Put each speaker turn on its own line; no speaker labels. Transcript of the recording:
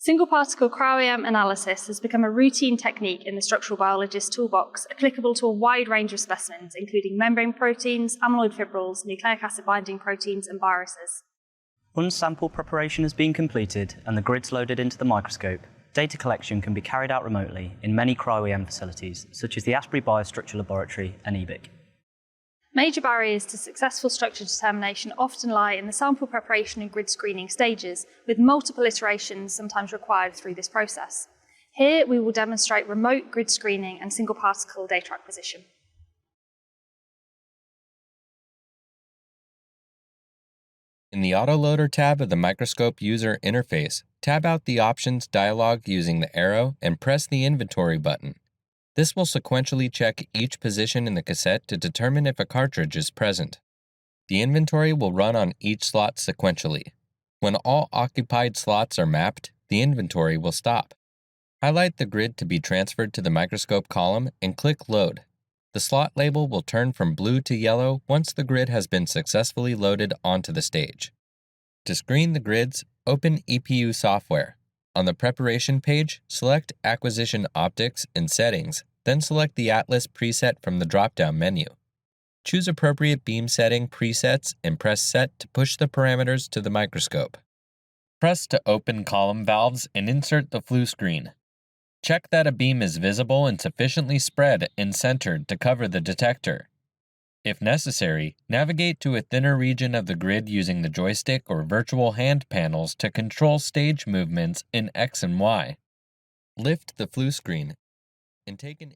Single-particle cryo-EM analysis has become a routine technique in the structural biologist's toolbox, applicable to a wide range of specimens, including membrane proteins, amyloid fibrils, nucleic acid-binding proteins, and viruses.
Once sample preparation has been completed and the grids loaded into the microscope, data collection can be carried out remotely in many cryo-EM facilities, such as the Astbury Biostructure Laboratory and EBIC.
Major barriers to successful structure determination often lie in the sample preparation and grid screening stages, with multiple iterations sometimes required through this process. Here, we will demonstrate remote grid screening and single-particle data acquisition.
In the Autoloader tab of the microscope user interface, tab out the Options dialog using the arrow and press the Inventory button. This will sequentially check each position in the cassette to determine if a cartridge is present. The inventory will run on each slot sequentially. When all occupied slots are mapped, the inventory will stop. Highlight the grid to be transferred to the microscope column and click Load. The slot label will turn from blue to yellow once the grid has been successfully loaded onto the stage. To screen the grids, open EPU software. On the preparation page, select Acquisition Optics and Settings, then select the Atlas preset from the drop-down menu. Choose appropriate beam setting presets and press Set to push the parameters to the microscope. Press to open column valves and insert the flue screen. Check that a beam is visible and sufficiently spread and centered to cover the detector. If necessary, navigate to a thinner region of the grid using the joystick or virtual hand panels to control stage movements in X and Y. Lift the flue screen and take an